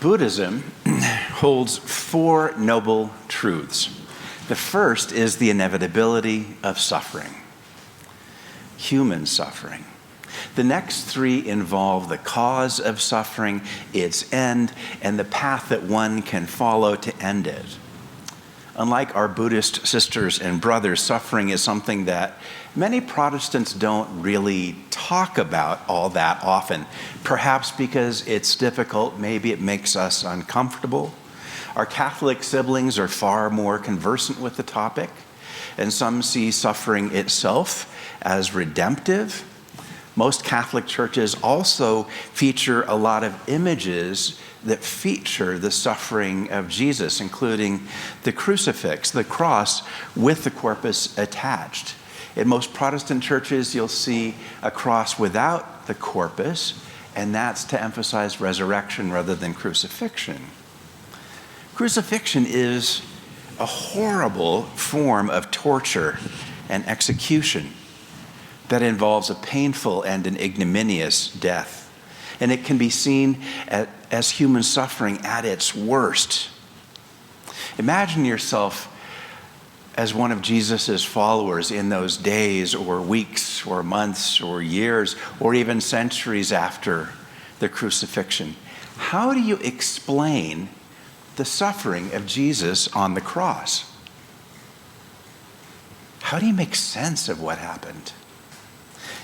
Buddhism holds four noble truths. The first is the inevitability of suffering, human suffering. The next three involve the cause of suffering, its end, and the path that one can follow to end it. Unlike our Buddhist sisters and brothers, suffering is something that many Protestants don't really talk about all that often. Perhaps because it's difficult, maybe it makes us uncomfortable. Our Catholic siblings are far more conversant with the topic, and some see suffering itself as redemptive. Most Catholic churches also feature a lot of images that feature the suffering of Jesus, including the crucifix, the cross with the corpus attached. In most Protestant churches, you'll see a cross without the corpus, and that's to emphasize resurrection rather than crucifixion. Crucifixion is a horrible form of torture and execution that involves a painful and an ignominious death. And it can be seen as human suffering at its worst. Imagine yourself as one of Jesus' followers in those days or weeks or months or years or even centuries after the crucifixion. How do you explain the suffering of Jesus on the cross? How do you make sense of what happened?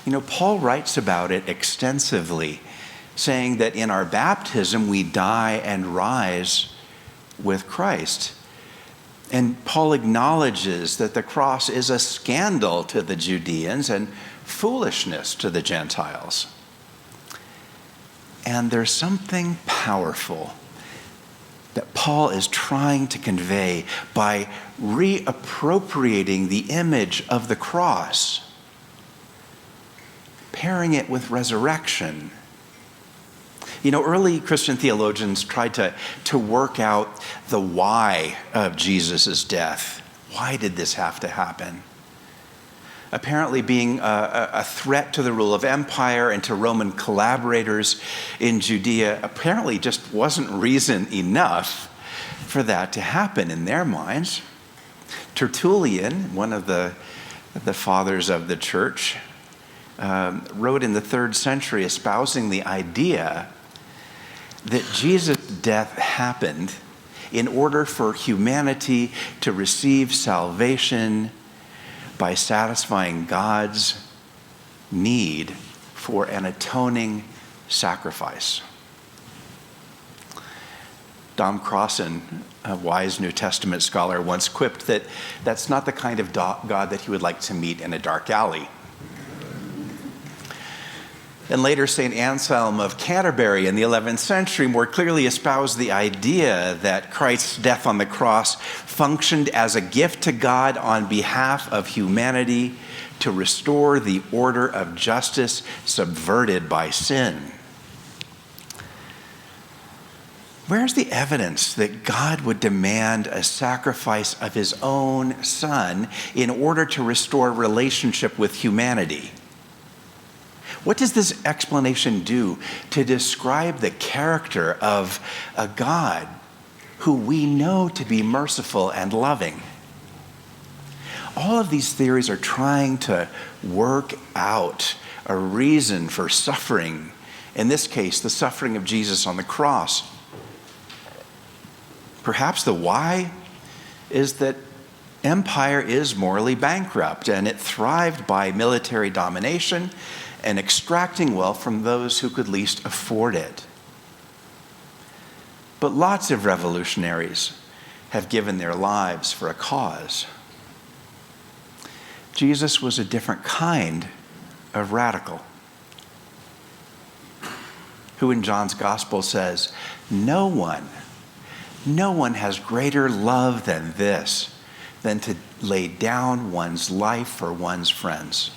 You know, Paul writes about it extensively, saying that in our baptism we die and rise with Christ. And Paul acknowledges that the cross is a scandal to the Judeans and foolishness to the Gentiles. And there's something powerful that Paul is trying to convey by reappropriating the image of the cross, pairing it with resurrection. You know, early Christian theologians tried to work out the why of Jesus' death. Why did this have to happen? Apparently being a threat to the rule of empire and to Roman collaborators in Judea apparently just wasn't reason enough for that to happen in their minds. Tertullian, one of the fathers of the church, wrote in the 3rd century espousing the idea that Jesus' death happened in order for humanity to receive salvation by satisfying God's need for an atoning sacrifice. Dom Crossan, a wise New Testament scholar, once quipped that that's not the kind of God that he would like to meet in a dark alley. And later, St. Anselm of Canterbury in the 11th century more clearly espoused the idea that Christ's death on the cross functioned as a gift to God on behalf of humanity to restore the order of justice subverted by sin. Where's the evidence that God would demand a sacrifice of his own Son in order to restore relationship with humanity? What does this explanation do to describe the character of a God who we know to be merciful and loving? All of these theories are trying to work out a reason for suffering, in this case, the suffering of Jesus on the cross. Perhaps the why is that empire is morally bankrupt and it thrived by military domination and extracting wealth from those who could least afford it. But lots of revolutionaries have given their lives for a cause. Jesus was a different kind of radical, who in John's gospel says, no one has greater love than this, than to lay down one's life for one's friends.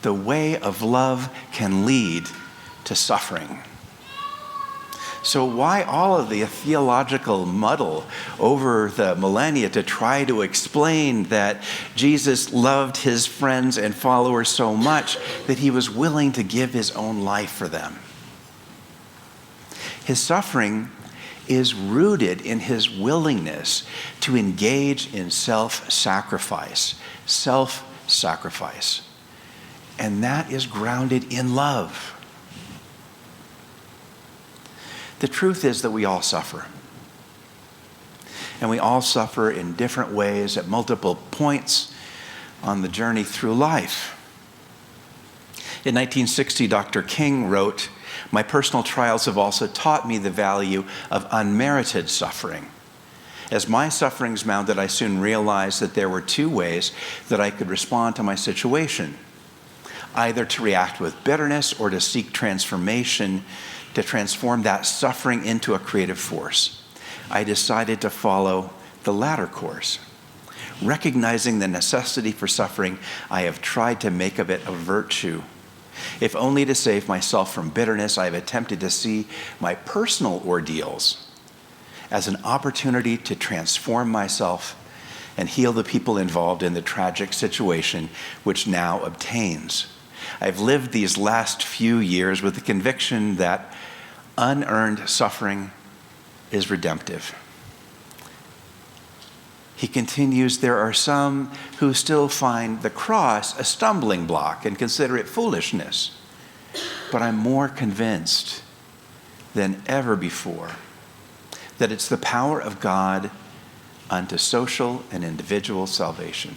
The way of love can lead to suffering. So why all of the theological muddle over the millennia to try to explain that Jesus loved his friends and followers so much that he was willing to give his own life for them? His suffering is rooted in his willingness to engage in self-sacrifice. Self-sacrifice. And that is grounded in love. The truth is that we all suffer. And we all suffer in different ways at multiple points on the journey through life. In 1960, Dr. King wrote, "My personal trials have also taught me the value of unmerited suffering. As my sufferings mounted, I soon realized that there were two ways that I could respond to my situation, either to react with bitterness or to seek transformation, to transform that suffering into a creative force. I decided to follow the latter course. Recognizing the necessity for suffering, I have tried to make of it a virtue. If only to save myself from bitterness, I have attempted to see my personal ordeals as an opportunity to transform myself and heal the people involved in the tragic situation which now obtains. I've lived these last few years with the conviction that unearned suffering is redemptive." He continues, "There are some who still find the cross a stumbling block and consider it foolishness. But I'm more convinced than ever before that it's the power of God unto social and individual salvation."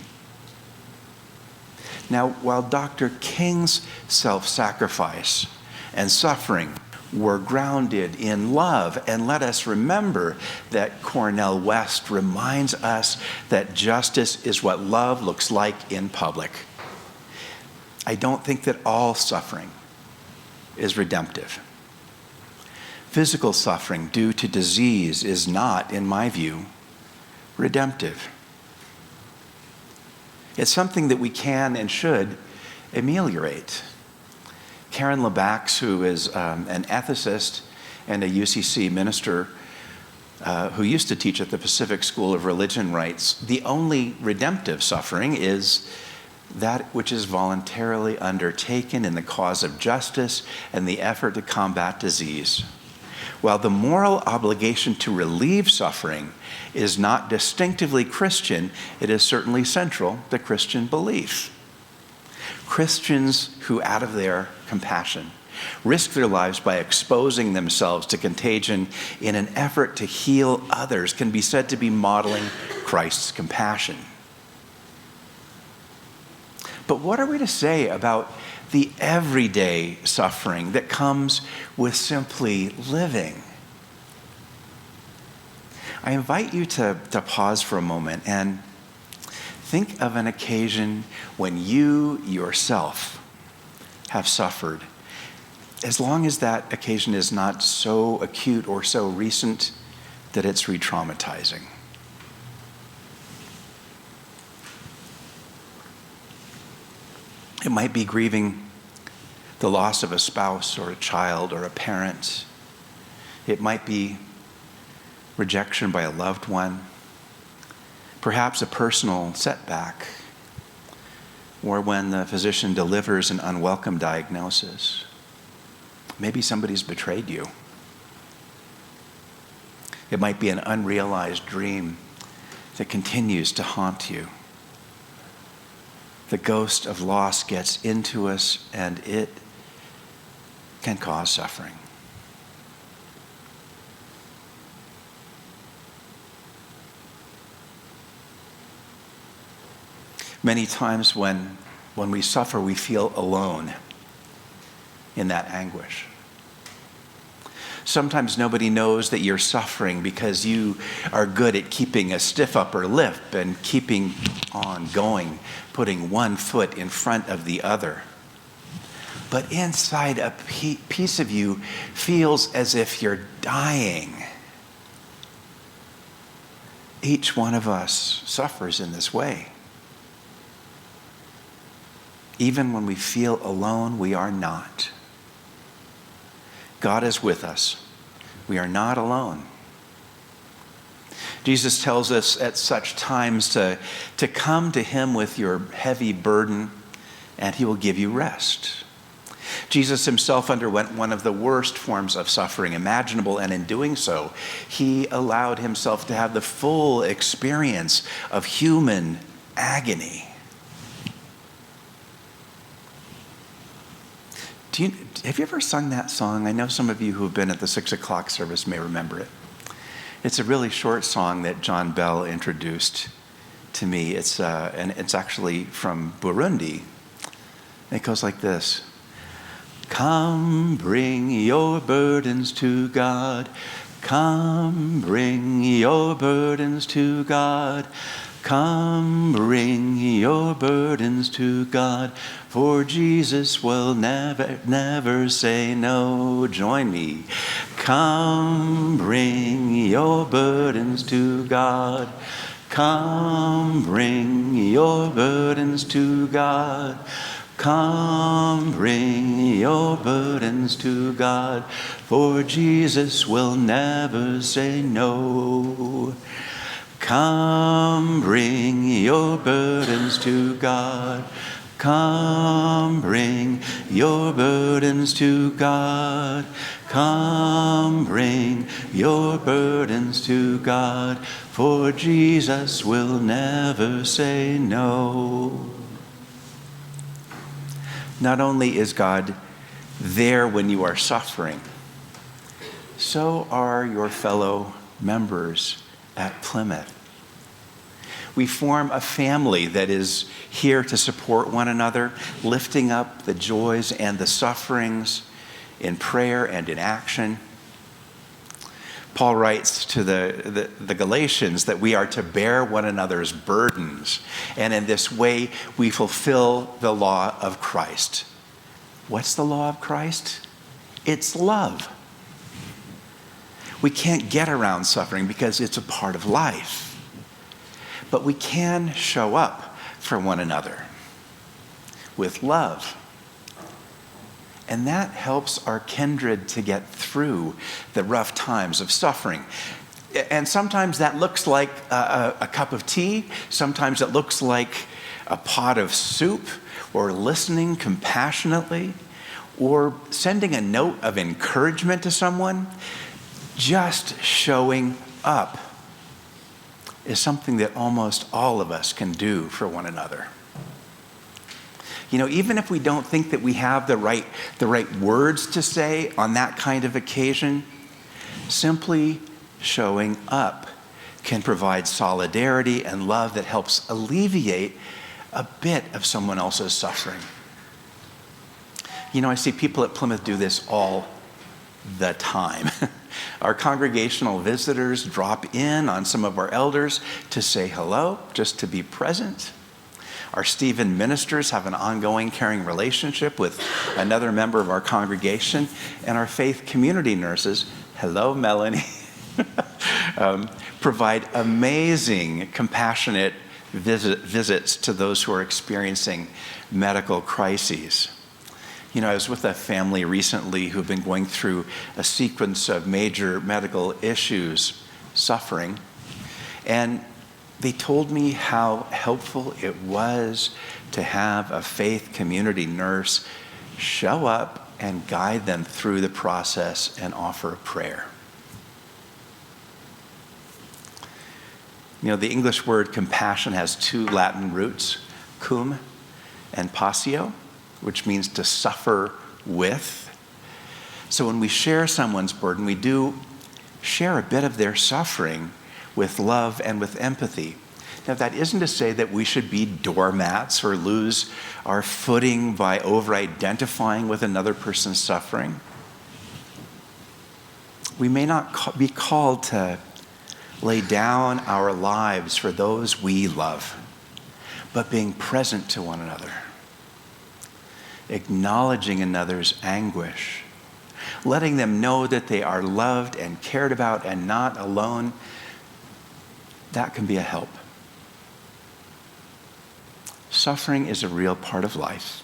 Now, while Dr. King's self-sacrifice and suffering were grounded in love, and let us remember that Cornel West reminds us that justice is what love looks like in public, I don't think that all suffering is redemptive. Physical suffering due to disease is not, in my view, redemptive. It's something that we can and should ameliorate. Karen Labax, who is an ethicist and a UCC minister who used to teach at the Pacific School of Religion, writes, "The only redemptive suffering is that which is voluntarily undertaken in the cause of justice and the effort to combat disease. While the moral obligation to relieve suffering is not distinctively Christian, it is certainly central to Christian belief. Christians who, out of their compassion, risk their lives by exposing themselves to contagion in an effort to heal others can be said to be modeling Christ's compassion." But what are we to say about the everyday suffering that comes with simply living? I invite you to pause for a moment and think of an occasion when you yourself have suffered, as long as that occasion is not so acute or so recent that it's re-traumatizing. It might be grieving the loss of a spouse or a child or a parent. It might be rejection by a loved one. Perhaps a personal setback, or when the physician delivers an unwelcome diagnosis. Maybe somebody's betrayed you. It might be an unrealized dream that continues to haunt you. The ghost of loss gets into us, and it can cause suffering. Many times when we suffer, we feel alone in that anguish. Sometimes nobody knows that you're suffering because you are good at keeping a stiff upper lip and keeping on going, putting one foot in front of the other. But inside, a piece of you feels as if you're dying. Each one of us suffers in this way. Even when we feel alone, we are not. God is with us. We are not alone. Jesus tells us at such times to come to him with your heavy burden, and he will give you rest. Jesus himself underwent one of the worst forms of suffering imaginable, and in doing so, he allowed himself to have the full experience of human agony. Have you ever sung that song? I know some of you who have been at the 6 o'clock service may remember it. It's a really short song that John Bell introduced to me. And it's actually from Burundi. It goes like this. Come bring your burdens to God. Come bring your burdens to God. Come bring your burdens to God, for Jesus will never, never say no. Join me. Come bring your burdens to God. Come bring your burdens to God. Come bring your burdens to God, for Jesus will never say no. Come bring your burdens to God. Come bring your burdens to God. Come bring your burdens to God, for Jesus will never say no. Not only is God there when you are suffering, so are your fellow members at Plymouth. We form a family that is here to support one another, lifting up the joys and the sufferings in prayer and in action. Paul writes to the Galatians that we are to bear one another's burdens, and in this way we fulfill the law of Christ. What's the law of Christ? It's love. We can't get around suffering because it's a part of life. But we can show up for one another with love. And that helps our kindred to get through the rough times of suffering. And sometimes that looks like a cup of tea. Sometimes it looks like a pot of soup, or listening compassionately, or sending a note of encouragement to someone. Just showing up is something that almost all of us can do for one another. You know, even if we don't think that we have the right words to say on that kind of occasion, simply showing up can provide solidarity and love that helps alleviate a bit of someone else's suffering. You know, I see people at Plymouth do this all the time. Our congregational visitors drop in on some of our elders to say hello, just to be present. Our Stephen ministers have an ongoing caring relationship with another member of our congregation. And our faith community nurses, hello Melanie, provide amazing, compassionate visits to those who are experiencing medical crises. You know, I was with a family recently who've been going through a sequence of major medical issues, suffering, and they told me how helpful it was to have a faith community nurse show up and guide them through the process and offer prayer. You know, the English word compassion has two Latin roots, cum and passio, which means to suffer with. So when we share someone's burden, we do share a bit of their suffering with love and with empathy. Now, that isn't to say that we should be doormats or lose our footing by over-identifying with another person's suffering. We may not be called to lay down our lives for those we love, but being present to one another, acknowledging another's anguish, letting them know that they are loved and cared about and not alone, that can be a help. Suffering is a real part of life.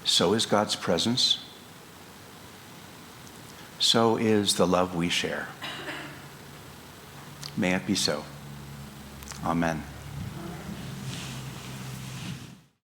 So is God's presence. So is the love we share. May it be so. Amen.